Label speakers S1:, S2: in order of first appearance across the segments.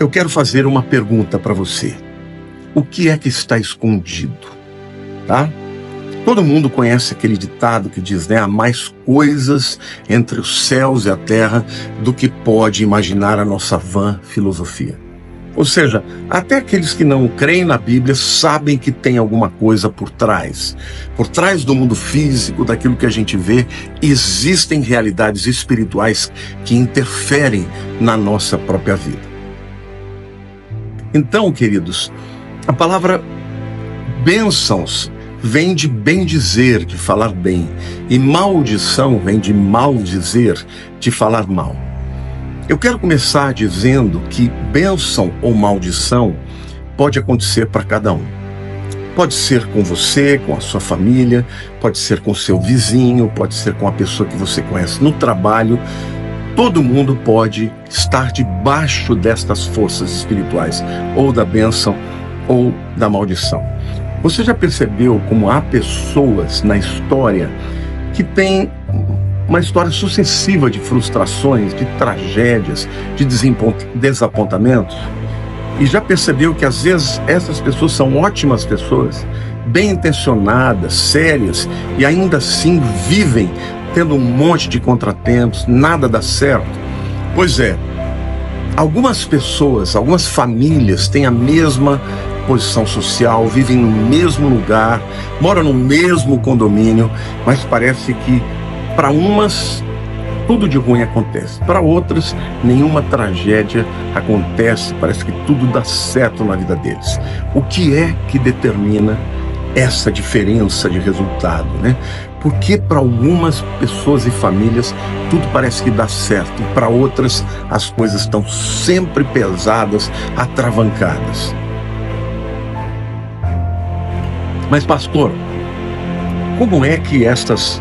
S1: Eu quero fazer uma pergunta para você. O que é que está escondido? Tá? Todo mundo conhece aquele ditado que diz, né? Há mais coisas entre os céus e a terra do que pode imaginar a nossa vã filosofia. Ou seja, até aqueles que não creem na Bíblia sabem que tem alguma coisa por trás. Por trás do mundo físico, daquilo que a gente vê, existem realidades espirituais que interferem na nossa própria vida. Então, queridos, a palavra bênçãos vem de bem dizer, de falar bem. E maldição vem de maldizer, de falar mal. Eu quero começar dizendo que bênção ou maldição pode acontecer para cada um. Pode ser com você, com a sua família, pode ser com o seu vizinho, pode ser com a pessoa que você conhece no trabalho. Todo mundo pode estar debaixo destas forças espirituais, ou da bênção ou da maldição. Você já percebeu como há pessoas na história que têm uma história sucessiva de frustrações, de tragédias, de desapontamentos? E já percebeu que às vezes essas pessoas são ótimas pessoas, bem intencionadas, sérias, e ainda assim vivem tendo um monte de contratempos, nada dá certo? Pois é, algumas pessoas, algumas famílias têm a mesma posição social, vivem no mesmo lugar, moram no mesmo condomínio, mas parece que para umas tudo de ruim acontece, para outras nenhuma tragédia acontece, parece que tudo dá certo na vida deles. O que é que determina essa diferença de resultado, né? Porque para algumas pessoas e famílias tudo parece que dá certo e para outras as coisas estão sempre pesadas, atravancadas. Mas pastor, como é que essas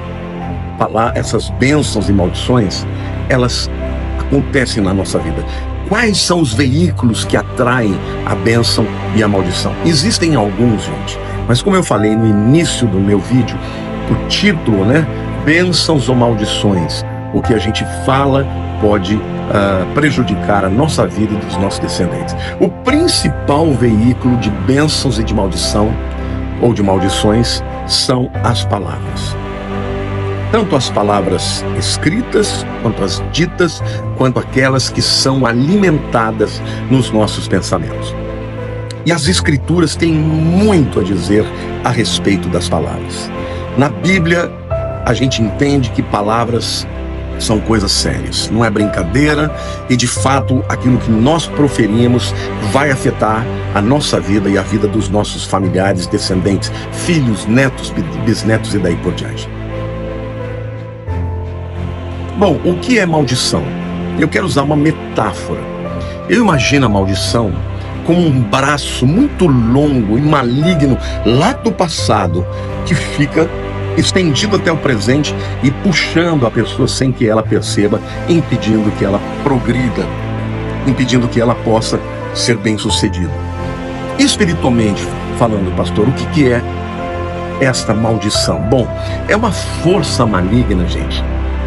S1: bênçãos e maldições, elas acontecem na nossa vida? Quais são os veículos que atraem a bênção e a maldição? Existem alguns, gente, mas como eu falei no início do meu vídeo, o título, né? Bênçãos ou maldições. O que a gente fala pode prejudicar a nossa vida e dos nossos descendentes. O principal veículo de bênçãos e de maldição, ou de maldições, são as palavras. Tanto as palavras escritas, quanto as ditas, quanto aquelas que são alimentadas nos nossos pensamentos. E as Escrituras têm muito a dizer a respeito das palavras. Na Bíblia, a gente entende que palavras são coisas sérias, não é brincadeira, e de fato aquilo que nós proferimos vai afetar a nossa vida e a vida dos nossos familiares, descendentes, filhos, netos, bisnetos e daí por diante. Bom, o que é maldição? Eu quero usar uma metáfora. Eu imagino a maldição como um braço muito longo e maligno lá do passado que fica estendido até o presente e puxando a pessoa sem que ela perceba, impedindo que ela progrida, impedindo que ela possa ser bem-sucedida. Espiritualmente falando, pastor, o que é esta maldição? Bom, é uma força maligna, gente,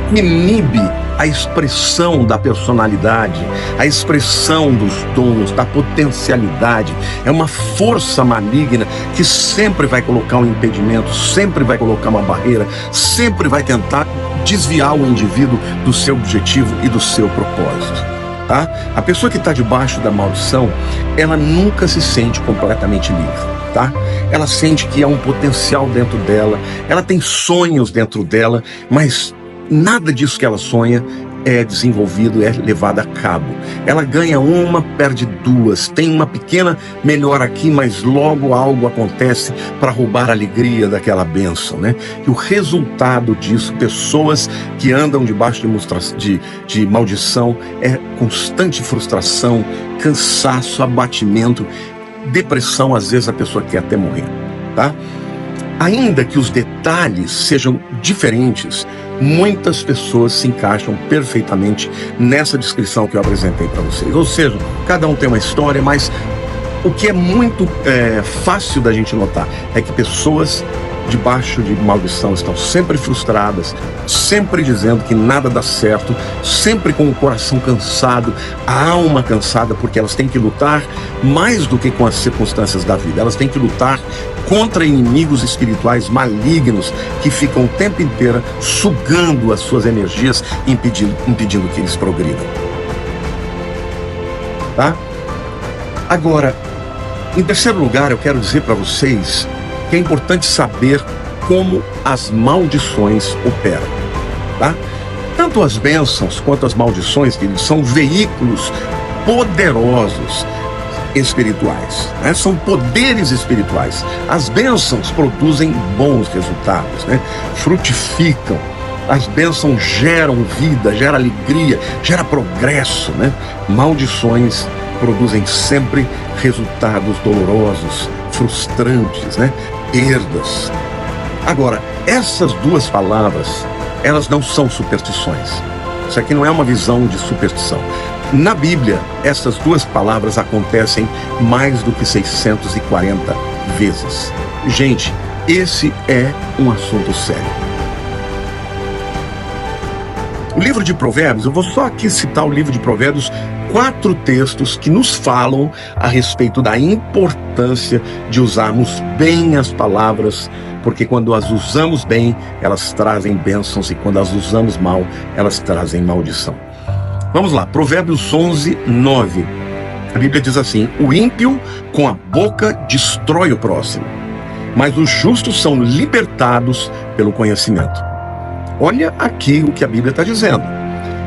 S1: que inibe a expressão da personalidade, a expressão dos dons, da potencialidade. É uma força maligna que sempre vai colocar um impedimento, sempre vai colocar uma barreira, sempre vai tentar desviar o indivíduo do seu objetivo e do seu propósito. Tá? A pessoa que está debaixo da maldição, ela nunca se sente completamente livre. Tá? Ela sente que há um potencial dentro dela, ela tem sonhos dentro dela, mas nada disso que ela sonha é desenvolvido, é levado a cabo. Ela ganha uma, perde duas, tem uma pequena melhora aqui, mas logo algo acontece para roubar a alegria daquela bênção, né? E o resultado disso, pessoas que andam debaixo de maldição, é constante frustração, cansaço, abatimento, depressão, às vezes a pessoa quer até morrer, tá? Ainda que os detalhes sejam diferentes, muitas pessoas se encaixam perfeitamente nessa descrição que eu apresentei para vocês. Ou seja, cada um tem uma história, mas o que é muito fácil da gente notar é que pessoas debaixo de maldição estão sempre frustradas, sempre dizendo que nada dá certo, sempre com o coração cansado, a alma cansada, porque elas têm que lutar mais do que com as circunstâncias da vida. Elas têm que lutar contra inimigos espirituais malignos que ficam o tempo inteiro sugando as suas energias, impedindo que eles progridam. Tá? Agora, em terceiro lugar, eu quero dizer para vocês que é importante saber como as maldições operam, tá? Tanto as bênçãos quanto as maldições, queridos, são veículos poderosos espirituais, né? São poderes espirituais. As bênçãos produzem bons resultados, né? Frutificam. As bênçãos geram vida, geram alegria, geram progresso, né? Maldições produzem sempre resultados dolorosos, frustrantes, né? Perdas. Agora, essas duas palavras, elas não são superstições. Isso aqui não é uma visão de superstição. Na Bíblia, essas duas palavras acontecem mais do que 640 vezes. Gente, esse é um assunto sério. O livro de Provérbios, eu vou só aqui citar o livro de Provérbios, 4 textos que nos falam a respeito da importância de usarmos bem as palavras, porque quando as usamos bem, elas trazem bênçãos, e quando as usamos mal, elas trazem maldição. Vamos lá, Provérbios 11, 9. A Bíblia diz assim: o ímpio com a boca destrói o próximo, mas os justos são libertados pelo conhecimento. Olha aqui o que a Bíblia está dizendo.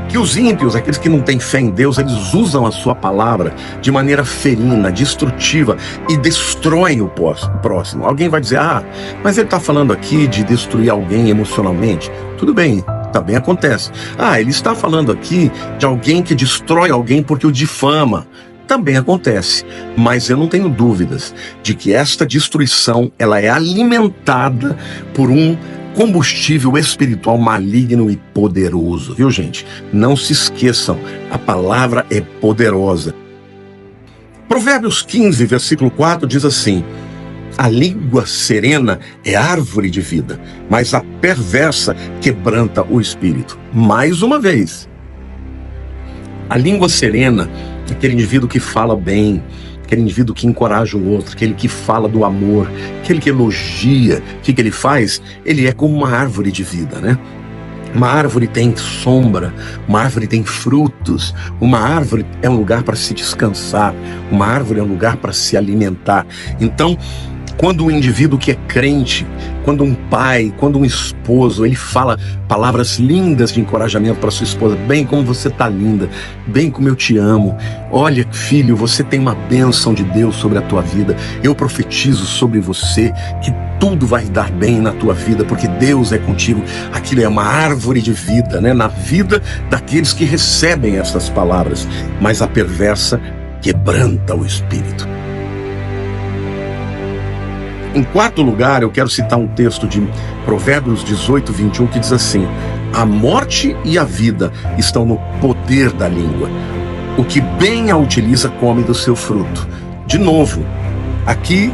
S1: Que os ímpios, aqueles que não têm fé em Deus, eles usam a sua palavra de maneira ferina, destrutiva, e destroem o próximo. Alguém vai dizer: ah, mas ele está falando aqui de destruir alguém emocionalmente. Tudo bem, também acontece. Ah, ele está falando aqui de alguém que destrói alguém porque o difama. Também acontece, mas eu não tenho dúvidas de que esta destruição, ela é alimentada por um combustível espiritual maligno e poderoso, viu, gente? Não se esqueçam, a palavra é poderosa. Provérbios 15, versículo 4 diz assim: a língua serena é árvore de vida, mas a perversa quebranta o espírito. Mais uma vez, a língua serena, aquele indivíduo que fala bem, aquele indivíduo que encoraja o outro, aquele que fala do amor, aquele que elogia, o que ele faz? Ele é como uma árvore de vida, né? Uma árvore tem sombra, uma árvore tem frutos, uma árvore é um lugar para se descansar, uma árvore é um lugar para se alimentar. Então, quando um indivíduo que é crente, quando um pai, quando um esposo, ele fala palavras lindas de encorajamento para sua esposa: bem, como você está linda, bem, como eu te amo, olha, filho, você tem uma bênção de Deus sobre a tua vida, eu profetizo sobre você que tudo vai dar bem na tua vida, porque Deus é contigo. Aquilo é uma árvore de vida, né? Na vida daqueles que recebem essas palavras, mas a perversa quebranta o espírito. Em quarto lugar, eu quero citar um texto de Provérbios 18, 21, que diz assim: a morte e a vida estão no poder da língua. O que bem a utiliza come do seu fruto. De novo, aqui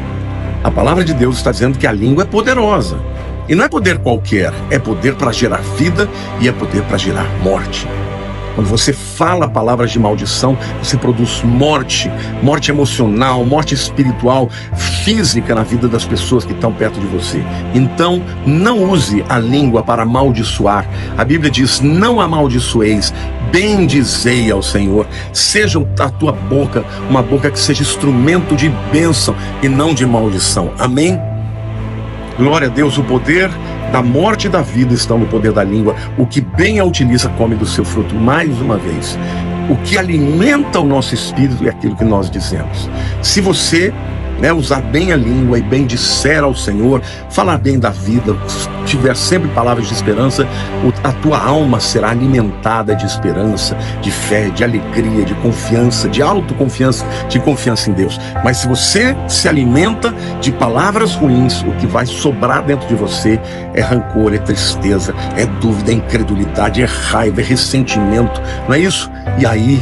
S1: a palavra de Deus está dizendo que a língua é poderosa. E não é poder qualquer, é poder para gerar vida e é poder para gerar morte. Quando você fala palavras de maldição, você produz morte, morte emocional, morte espiritual, física na vida das pessoas que estão perto de você. Então, não use a língua para amaldiçoar. A Bíblia diz: não amaldiçoeis, bendizei ao Senhor. Seja a tua boca uma boca que seja instrumento de bênção e não de maldição. Amém? Glória a Deus. O poder da morte e da vida estão no poder da língua. O que bem a utiliza come do seu fruto. Mais uma vez, o que alimenta o nosso espírito é aquilo que nós dizemos. Se você usar bem a língua e bem disser ao Senhor, falar bem da vida, tiver sempre palavras de esperança, a tua alma será alimentada de esperança, de fé, de alegria, de confiança, de autoconfiança, de confiança em Deus. Mas se você se alimenta de palavras ruins, o que vai sobrar dentro de você é rancor, é tristeza, é dúvida, é incredulidade, é raiva, é ressentimento, não é isso? E aí,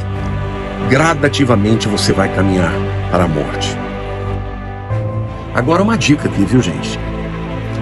S1: gradativamente você vai caminhar para a morte. Agora uma dica aqui, viu, gente?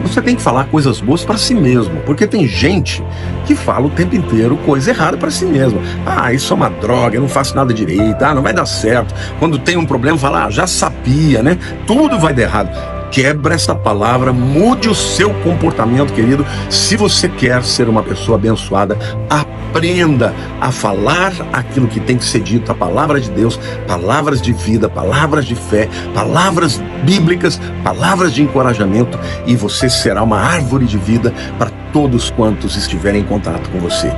S1: Você tem que falar coisas boas para si mesmo, porque tem gente que fala o tempo inteiro coisa errada para si mesmo. Ah, isso é uma droga, eu não faço nada direito, não vai dar certo. Quando tem um problema, fala, já sabia, né? Tudo vai dar errado. Quebra essa palavra, mude o seu comportamento, querido. Se você quer ser uma pessoa abençoada, aprenda a falar aquilo que tem que ser dito, a palavra de Deus, palavras de vida, palavras de fé, palavras bíblicas, palavras de encorajamento, e você será uma árvore de vida para todos quantos estiverem em contato com você.